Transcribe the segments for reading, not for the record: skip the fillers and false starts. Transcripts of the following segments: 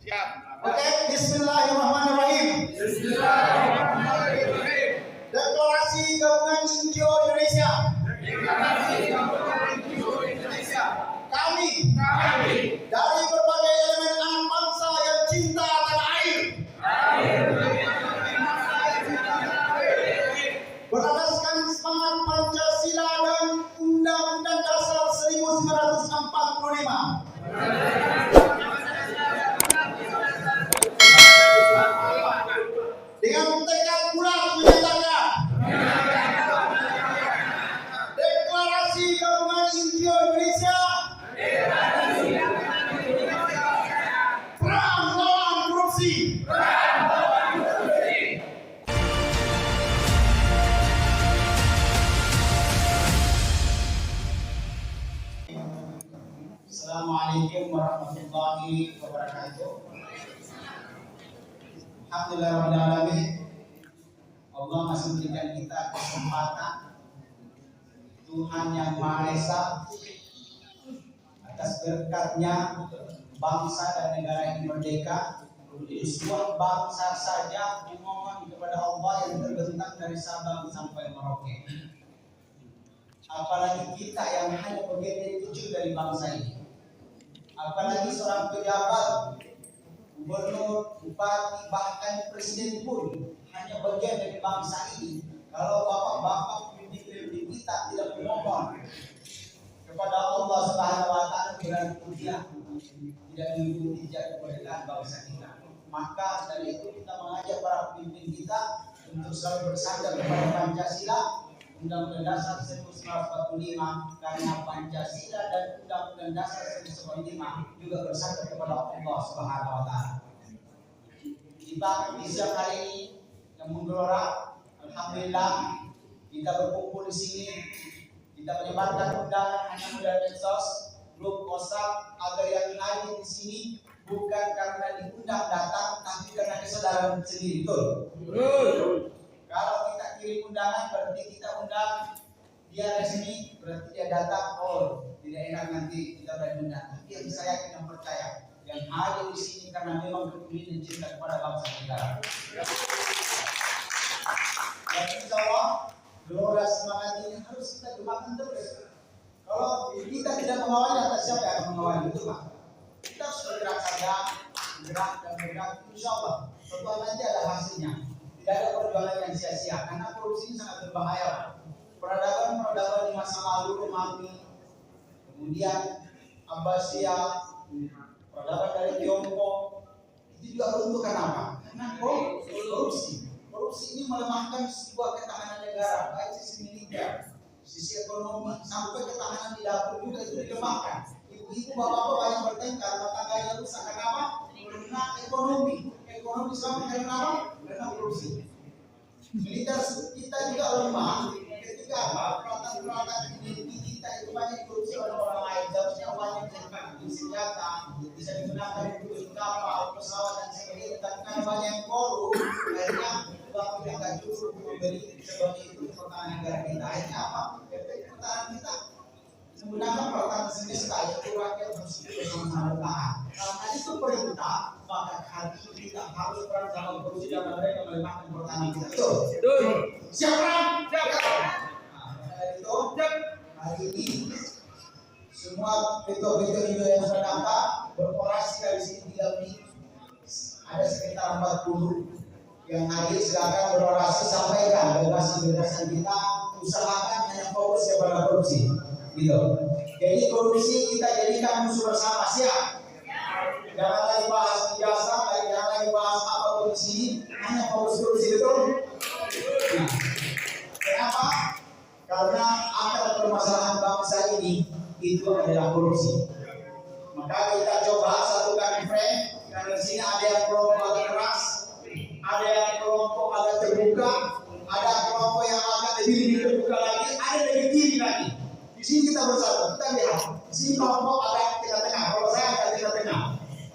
Oke, Bismillahirrahmanirrahim. Deklarasi Gabungan NGO Indonesia. Kami dari berbagai elemen anak bangsa yang cinta tanah air, berdasarkan semangat Pancasila dan Undang-Undang Dasar 1945. Dengan tekad bulat menyatakan deklarasi Gabungan NGO Indonesia perang melawan korupsi. Assalamualaikum warahmatullahi wabarakatuh. Alhamdulillahirrahmanirrahim. Allah masih memberikan kita kesempatan. Tuhan yang Maha Esa, atas berkatnya bangsa dan negara ini merdeka. Jadi sebuah bangsa saja memohon kepada Allah yang terbentang dari Sabang sampai Merauke. Apalagi kita yang hanya bagian dari kecil dari bangsa ini. Apalagi seorang pejabat, gubernur, bupati, bahkan presiden pun hanya bagian dari bangsa ini. Kalau bapak-bapak pemimpin kita tidak memohon kepada Allah Subhanahu wa Ta'ala, berarti dia tidak mengikuti jejak kemerdekaan bangsa kita. Maka dari itu kita mengajak para pemimpin kita untuk selalu bersandar kepada Pancasila, Undang-Undang Dasar 1945, karena Pancasila dan Undang-Undang Dasar 1945 juga bersandar kepada Allah Subhanahu wa Ta'ala. Kita di siang hari ini yang menggelora, alhamdulillah kita berkumpul di sini, kita menyebarkan undangan hanya melalui medsos, grup WhatsApp, agar yang hadir di sini bukan karena diundang datang, tapi karena kesadaran sendiri, betul? Kalau kita kirim undangan berarti kita undang dia di sini, berarti dia datang. Oh, tidak enak nanti kita berundang. Tapi yang saya yakin dan percaya, yang hadir di sini karena memang berpikir dan cinta kepada bangsa negara. Dan insya Allah, gelora semangat ini harus kita kembangkan terus. Kalau kita tidak mengawali, atas siapa yang akan mengawali, betul Pak? Kita harus bergerak saja, bergerak dan bergerak. Insya Allah, suatu nanti ada hasilnya. Tidak ada perjuangan yang sia-sia, karena korupsi ini sangat berbahaya. Peradaban di masa lalu Romawi, kemudian Abbasiyah, peradaban dari Tiongkok, itu juga runtuh karena apa? Karena korupsi. Korupsi ini melemahkan sebuah ketahanan negara, baik sisi militer, sisi ekonomi, sampai ketahanan di dapur juga itu dilemahkan. Ibu-ibu, bapak-bapak banyak bertengkar, rumah tangganya rusak karena apa? Karena ekonomi sampai karena apa? Karena korupsi. Militer kita juga lemah ketika apa? Peralatan kita itu banyak korupsi oleh orang lain. Seharusnya uangnya bisa dipakai senjata, bisa digunakan untuk kapal, pesawat dan sebagainya. Tapi karena banyak korup, akhirnya uang tidak akan cukup memberi sebagai itu pertahanan negara kita. Akhirnya apa? Pertahanan kita menggunakan peralatan semesta itu rakyat harus bersama-sama bertahan. Karena itu perintah, maka hati kita harus berani dalam korupsi dan mereka melemahkan pertahanan kita. Betul. Siapa? Itu hari ini semua betul-betul yang sudah daftar berorasi dari sini tidak lebih ada sekitar 40 yang hadir. Silakan berorasi, sampaikan gagasan-gagasan kita, usahakan hanya fokus kepada korupsi. Gitu. Jadi korupsi kita jadikan musuh bersama, siap? Jangan lagi bahas ijazah, jangan lagi bahas apa korupsi, hanya fokus korupsi, betul? Nah, kenapa? Karena akar permasalahan bangsa ini itu adalah korupsi. Maka kita coba satukan frame. Karena di sini ada yang kelompok agak keras, ada yang kelompok agak terbuka, ada kelompok yang agak lebih terbuka lagi, ada lebih kiri lagi. Di sini kita bersatu, kita lihat. Di sini kelompok agak tengah-tengah. Kalau saya agak tengah-tengah.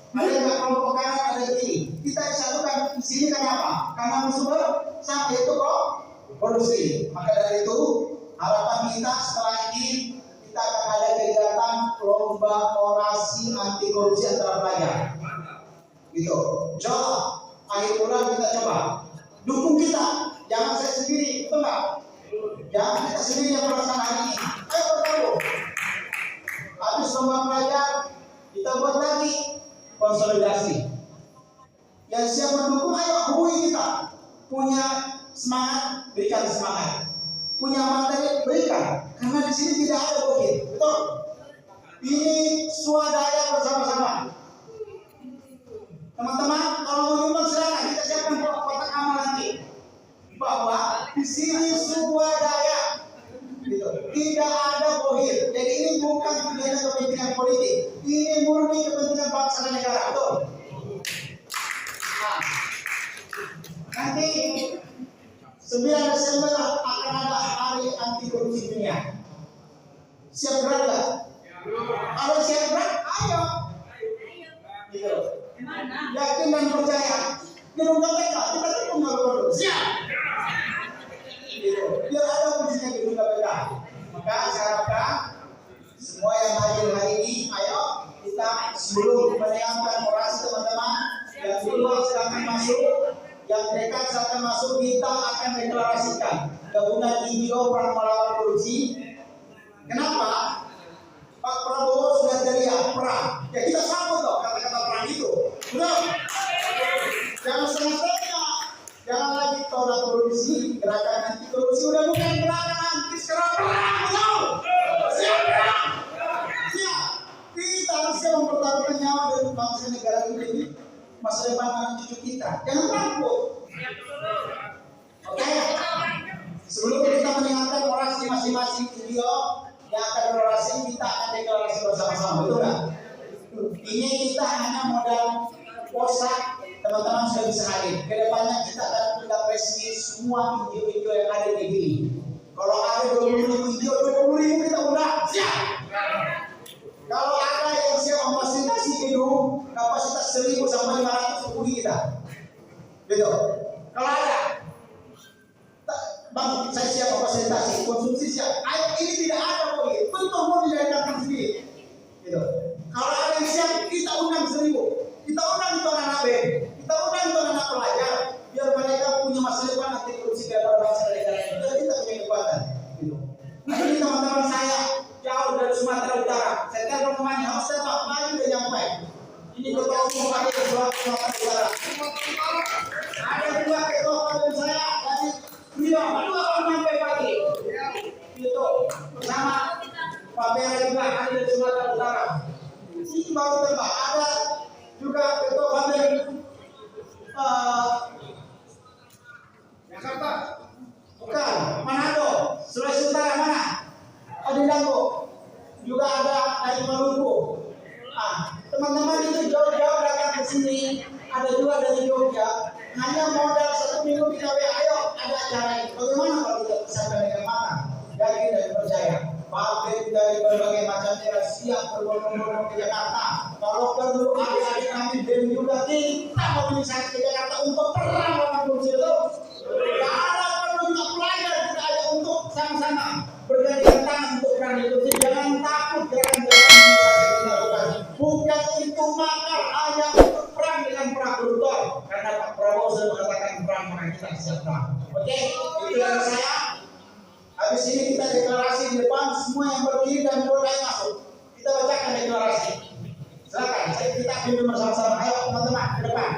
Ada yang kelompok kanan, ada yang kiri. Kita disatukan di sini kenapa? Karena musuh bersama itu kok korupsi. Maka dari itu harapan kita setelah ini kita akan ada kegiatan lomba orasi anti korupsi antara pelajar. Gitu. Coba akhir bulan kita coba dukung kita, jangan saya sendiri, betul nggak? Jangan kita sendiri yang melaksanakan ini. Ayo bergabung. Habis lomba pelajar, kita buat lagi konsolidasi. Yang siap mendukung, ayo hubungi kita. Punya semangat, berikan semangat. Punya materi, berikan. Karena di sini tidak ada bukit, betul? Ini swadaya bersama-sama. Teman-teman, kalau mau nyumbang silakan, kita siapkan kotak amal nanti. Bahwa di sini swadaya, gitu. Tidak ada bohir. Jadi ini bukan kepentingan politik, ini murni kepentingan bangsa dan negara, betul? Nah, nanti 9 Desember akan ada hari anti korupsi dunia. Siap gerak nggak? Kalau siap gerak, ayo. Gitu. Yakin dan percaya. Gedung KPK kita dukung dulu. Siap. Gitu. Biar ada fungsinya gedung KPK. Maka saya harapkan semua yang hadir hari ini, ayo kita sebelum menyiapkan orasi teman-teman yang dulu silakan masuk, yang dekat silakan masuk, kita akan deklarasikan gabungan IDO perang melawan korupsi. Kenapa? Pak Prabowo sudah teriak perang, ya kita sambut dong kata-kata perang itu. Betul? Jangan setengah-setengah, jangan lagi tolak korupsi, gerakan anti korupsi udah bukan gerakan anti, sekarang perang, betul? Siap perang, siap. Kita harus mempertaruhkan nyawa dan bangsa negara ini, masa depan anak cucu kita. Jangan takut. Oke? Sebelum kita mendengarkan orasi masing-masing video yang akan berorasi, kita akan deklarasi bersama-sama, betul nggak? Ini kita hanya modal posak, teman-teman sudah bisa hadir. Kedepannya kita akan undang resmi semua video-video yang ada di negeri. Kalau ada 20.000 video, 20.000 kita undang, siap. Kalau ada yang siap memfasilitasi gedung kapasitas 1.000 sampai 500 hubungi kita, gitu. Kalau ada, Bang, saya siap fasilitasi, konsumsi siap. Ayo, ini tidak ada lagi. Betul mau diadakan sendiri. Gitu. Kalau ada yang siap, kita undang 1.000. Kita undang itu anak BEM. Kita undang itu anak pelajar. Biar mereka punya masa depan nanti korupsi kepada bangsa dan negara. Biar kita punya kekuatan. Gitu. Nah, ini teman-teman saya jauh dari Sumatera Utara. Saya telepon kemarin, harus tetap maju dan nyampe. Ini ketua umum Partai Sumatera Utara. Ada juga ketua umum saya dari Beliau berdua orang sampai pagi, itu bersama Pak Bera juga ada di Sumatera Utara. Ini baru terbang. Ada juga ketua Bambel Jakarta, bukan Manado, Sulawesi Utara mana? Adindago, juga ada dari Maluku. Teman-teman itu jauh-jauh datang ke sini. Ada juga dari Jogja. Hanya modal 1 minggu kita ayo ada acara ini. Bagaimana kalau kita sampai dengan mana? Yakin dan percaya. Pabrik dari berbagai macam daerah siap berbondong-bondong ke Jakarta. Kalau perlu adik-adik kami BEM juga kita mobilisasi ke Jakarta untuk perang lawan korupsi itu. Kalau perlu kita pelajar kita ajak untuk sama-sama bergandengan tangan untuk perang korupsi. Jangan takut gerakan-gerakan yang kita lakukan. Bukan itu makar hanya untuk perang dengan para koruptor. Karena Pak Prabowo sudah mengatakan perang maka kita siap perang. Oke, itu dari saya. Habis ini kita deklarasi di depan, semua yang berdiri dan berdaya masuk. Kita bacakan deklarasi. Silakan, kita pimpin bersama-sama. Ayo teman-teman ke depan.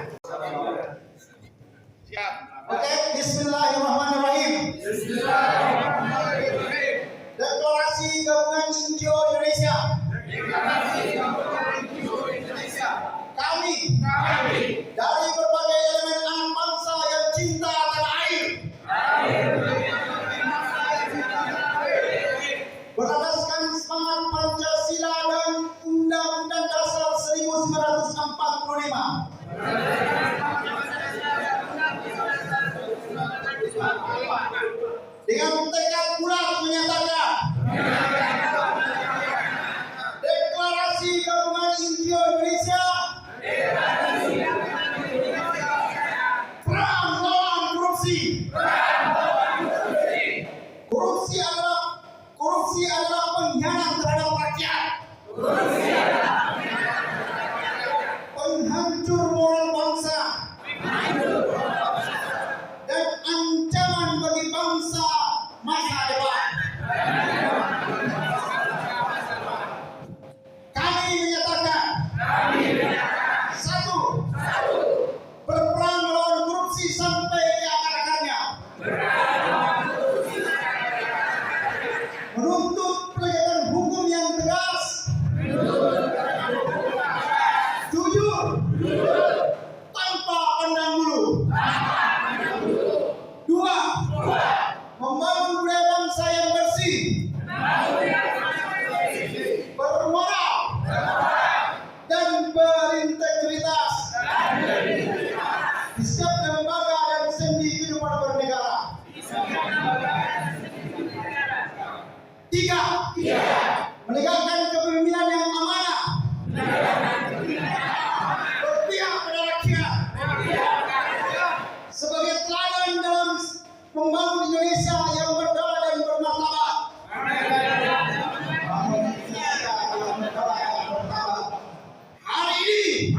Siap. Oke, Bismillahirrahmanirrahim. Bismillahirrahmanirrahim. Deklarasi Gabungan NGO Indonesia. Deklarasi Gabungan NGO Indonesia. Kami dari berbagai elemen anak bangsa yang cinta tanah air. Berdasarkan semangat Pancasila dan Undang-Undang Dasar 1945. berintegritas di setiap lembaga dan sendi kehidupan bernegara. 3. Menegakkan kepemimpinan yang amanah, berpihak pada rakyat, sebagai teladan dalam membangun Indonesia yang berdaulat dan bermartabat. Hari ini